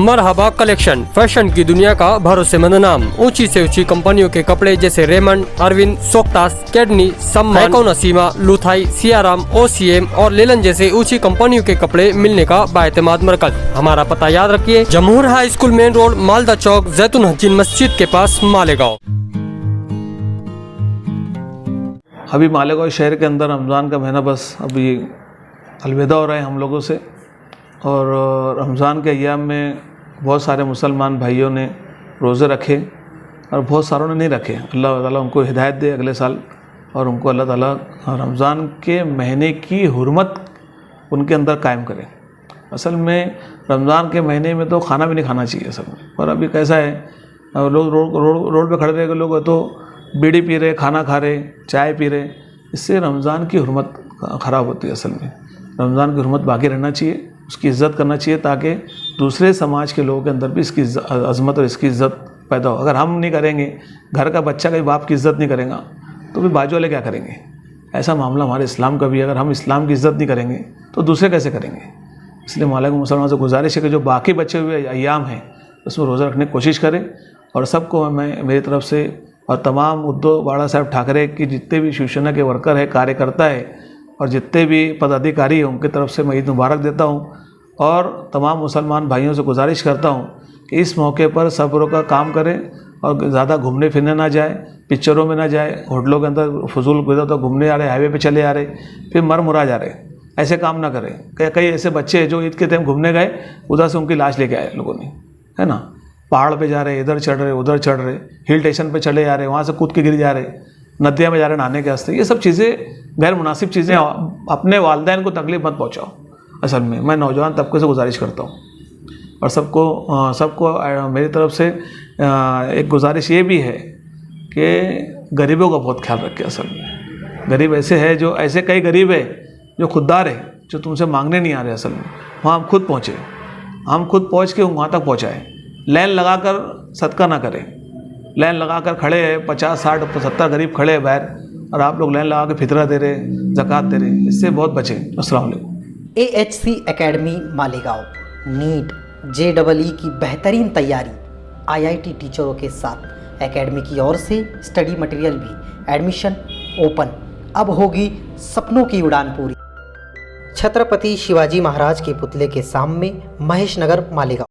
मरहबा collection, fashion की दुनिया का भरोसेमंद नाम। ऊंची से ऊंची कंपनियों के कपड़े जैसे रेमंड, अरविंद, सोक्टास, कैडनी, सम्मान, नसीमा, लुथाई, सियाराम, ओसीएम और लेलन जैसे ऊंची कंपनियों के कपड़े मिलने का बाएतमाद मरकज। हमारा पता याद रखिए, Jamhoor high school main road, Malda Chowk, जैतून हजीन मस्जिद के पास, मालेगांव। अभी मालेगांव शहर के अंदर रमज़ान का महीना बस अभी अलविदा हो रहा है हम लोगों से। और रमज़ान के अय्याम में बहुत सारे मुसलमान भाइयों ने रोज़े रखे और बहुत सारों ने नहीं रखे। अल्लाह ताला उनको हिदायत दे अगले साल, और उनको अल्लाह ताला रमज़ान के महीने की हुर्मत उनके अंदर कायम करे। असल में रमज़ान के महीने में तो खाना भी नहीं खाना चाहिए असल में। और अभी कैसा है, लोग रोड पे खड़े रह गए, लोग तो बीड़ी पी रहे, खाना खा रहे, चाय पी रहे। इससे रमज़ान की हुर्मत ख़राब होती है। असल में रमज़ान की हुर्मत बाकी रहना चाहिए, उसकी इज़्ज़त करना चाहिए, ताकि दूसरे समाज के लोगों के अंदर भी इसकी अज़मत और इसकी इज़्ज़त पैदा हो। अगर हम नहीं करेंगे, घर का बच्चा कहीं बाप की इज़्ज़त नहीं करेगा, तो फिर बाजू वाले क्या करेंगे? ऐसा मामला हमारे इस्लाम का भी है। अगर हम इस्लाम की इज़्ज़त नहीं करेंगे तो दूसरे कैसे करेंगे? इसलिए मालेगांव मुसलमान से गुजारिश है कि जो बाकी बचे हुए अय्याम हैं उसमें रोज़ा रखने की कोशिश करें। और सबको मैं मेरी तरफ से और तमाम उद्धव बाला साहब ठाकरे की जितने भी शिवसेना के वर्कर है, कार्यकर्ता है और जितने भी पदाधिकारी हैं, उनकी तरफ से मैं ईद मुबारक देता हूँ। और तमाम मुसलमान भाइयों से गुजारिश करता हूँ कि इस मौके पर सब्र का काम करें और ज़्यादा घूमने फिरने ना जाए, पिक्चरों में ना जाए, होटलों के अंदर फजूल गुजर तो घूमने आ रहे, हाईवे पे चले आ रहे, फिर मर मुरा जा रहे। ऐसे काम ना करें। कई ऐसे बच्चे हैं जो ईद के टाइम घूमने गए, उधर से उनकी लाश लेके आए लोगों ने, है ना। पहाड़ पे जा रहे, इधर चढ़ रहे, उधर चढ़ रहे, हिल स्टेशन पे चले जा रहे, वहाँ से कूद के गिर जा रहे, नदियाँ में जा रहे नहाने के वास्ते। ये सब चीज़ें गैर मुनासिब चीज़ें। अपने वालिदैन को तकलीफ मत पहुँचाओ। असल में मैं नौजवान तबके से गुजारिश करता हूँ। और सबको मेरी तरफ से एक गुजारिश ये भी है कि गरीबों का बहुत ख्याल रखें। असल में गरीब ऐसे है, जो ऐसे कई गरीब है जो खुददार है, जो तुमसे मांगने नहीं आ रहे। असल में वहाँ हम खुद पहुँचे, हम खुद पहुँच के वहाँ तक पहुँचाएँ। लाइन लगाकर सदका ना करें। लाइन लगाकर खड़े हैं 50, 60, 70 गरीब खड़े हैं बाहर, और आप लोग लाइन लगा के फितरा दे रहे, ज़कात दे रहे। इससे बहुत बचें। अस्सलाम वालेकुम। AHC academy Malegaon, NEET, JEE की बेहतरीन तैयारी IIT टीचरों के साथ एकेडमी की ओर से स्टडी मटेरियल भी। Admission open. अब होगी सपनों की उड़ान पूरी। छत्रपति शिवाजी महाराज के पुतले के सामने, महेश नगर, मालेगांव।